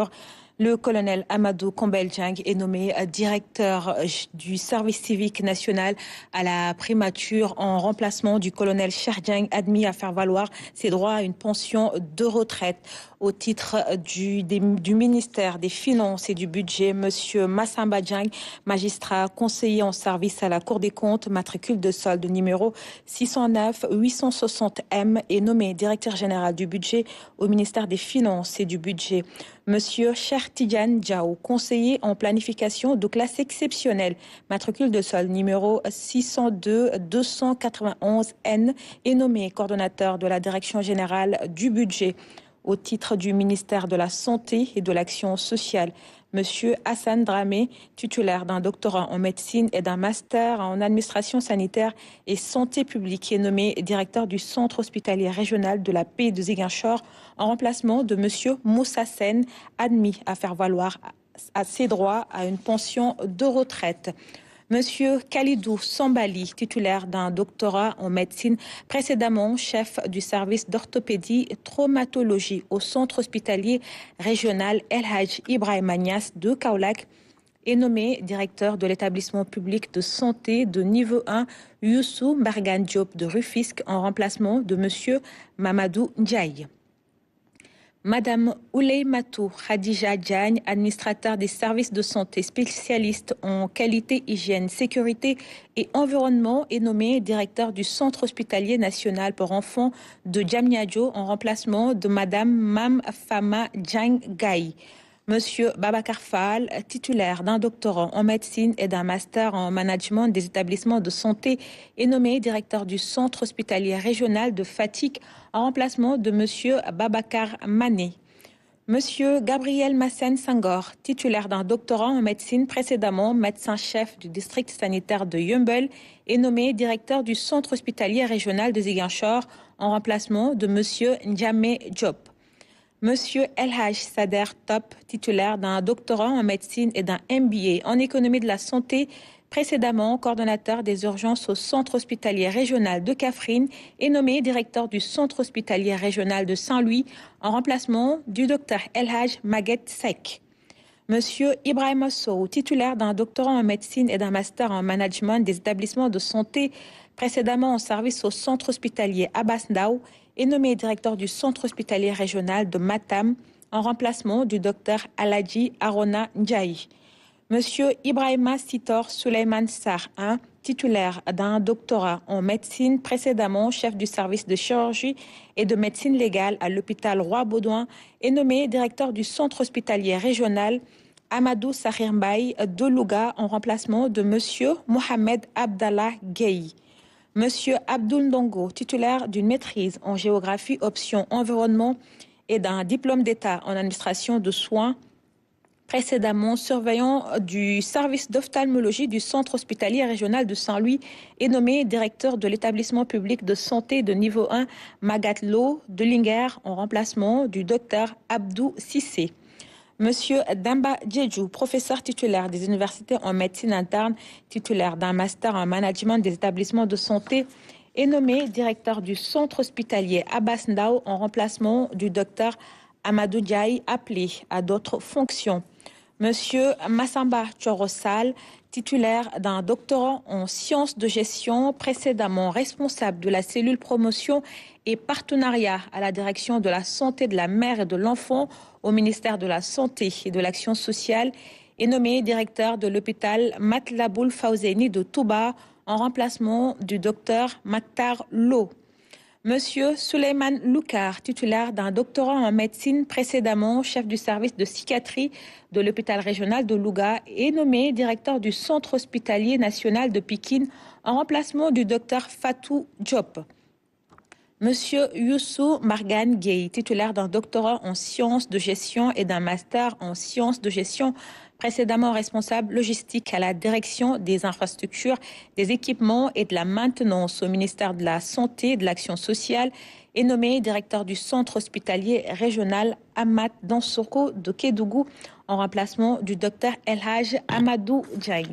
mesures. Le colonel Amadou Kombel Dieng est nommé directeur du service civique national à la primature en remplacement du colonel Cheikh Dieng, admis à faire valoir ses droits à une pension de retraite. Au titre du ministère des Finances et du Budget, Monsieur Massamba Dieng, magistrat conseiller en service à la Cour des comptes, matricule de solde numéro 609 860M, est nommé directeur général du budget au ministère des Finances et du Budget. Monsieur Cheikh Tidiane Diaw, conseiller en planification de classe exceptionnelle, matricule de solde numéro 602 291N, est nommé coordonnateur de la direction générale du budget. Au titre du ministère de la Santé et de l'Action sociale, Monsieur Hassan Dramé, titulaire d'un doctorat en médecine et d'un master en administration sanitaire et santé publique, est nommé directeur du centre hospitalier régional de la paix de Ziguinchor en remplacement de Monsieur Moussa Sen, admis à faire valoir à ses droits à une pension de retraite. Monsieur Khalidou Sambali, titulaire d'un doctorat en médecine, précédemment chef du service d'orthopédie et traumatologie au centre hospitalier régional El Hadj Ibrahima Niass de Kaolack, est nommé directeur de l'établissement public de santé de niveau 1 Youssou Mbargane Diop de Rufisque en remplacement de monsieur Mamadou Ndiaye. Madame Ouleymatou Khadija Diagne, administrateur des services de santé spécialiste en qualité, hygiène, sécurité et environnement, est nommée directeur du centre hospitalier national pour enfants de Diamniadio en remplacement de Madame Mam Fama Diagne Gaye. Monsieur Babacar Fall, titulaire d'un doctorat en médecine et d'un master en management des établissements de santé, est nommé directeur du centre hospitalier régional de Fatick en remplacement de monsieur Babacar Mané. Monsieur Gabriel Massen Sangor, titulaire d'un doctorat en médecine, précédemment médecin-chef du district sanitaire de Yeumbeul, est nommé directeur du centre hospitalier régional de Ziguinchor en remplacement de monsieur Ndiame Diop. Monsieur El Hadj Sader Top, titulaire d'un doctorat en médecine et d'un MBA en économie de la santé, précédemment coordonnateur des urgences au centre hospitalier régional de Kaffrine, est nommé directeur du centre hospitalier régional de Saint-Louis en remplacement du docteur El Hadj Maguette Seck. Monsieur Ibrahima Sow, titulaire d'un doctorat en médecine et d'un master en management des établissements de santé, précédemment en service au centre hospitalier Abbas Ndao, est nommé directeur du centre hospitalier régional de Matam en remplacement du docteur Aladji Arona Ndiaye. Monsieur Ibrahima Sitor Suleiman Sarr, titulaire d'un doctorat en médecine, précédemment chef du service de chirurgie et de médecine légale à l'hôpital Roi-Baudouin, est nommé directeur du centre hospitalier régional Amadou Sahir Mbaye de Louga en remplacement de monsieur Mohamed Abdallah Gueye. Monsieur Abdoul Ndongo, titulaire d'une maîtrise en géographie option environnement et d'un diplôme d'État en administration de soins, précédemment surveillant du service d'ophtalmologie du centre hospitalier régional de Saint-Louis, est nommé directeur de l'établissement public de santé de niveau 1 Magatlo de Linguère en remplacement du docteur Abdou Sissé. Monsieur Damba Djedjou, professeur titulaire des universités en médecine interne, titulaire d'un master en management des établissements de santé, est nommé directeur du centre hospitalier Abbas Ndao en remplacement du docteur Amadou Diaye, appelé à d'autres fonctions. Monsieur Massamba Thiorosal, titulaire d'un doctorat en sciences de gestion, précédemment responsable de la cellule promotion et partenariat à la direction de la santé de la mère et de l'enfant au ministère de la Santé et de l'Action sociale, est nommé directeur de l'hôpital Matlaboul Fawzeni de Touba en remplacement du docteur Maktar Lo. Monsieur Souleymane Loukar, titulaire d'un doctorat en médecine, précédemment chef du service de psychiatrie de l'hôpital régional de Louga, est nommé directeur du centre hospitalier national de Pikine en remplacement du docteur Fatou Diop. Monsieur Youssou Mbargane Gueye, titulaire d'un doctorat en sciences de gestion et d'un master en sciences de gestion, précédemment responsable logistique à la direction des infrastructures, des équipements et de la maintenance au ministère de la Santé et de l'Action sociale, est nommé directeur du centre hospitalier régional Amat Dansoko de Kédougou en remplacement du docteur El Hadj Amadou Diagne.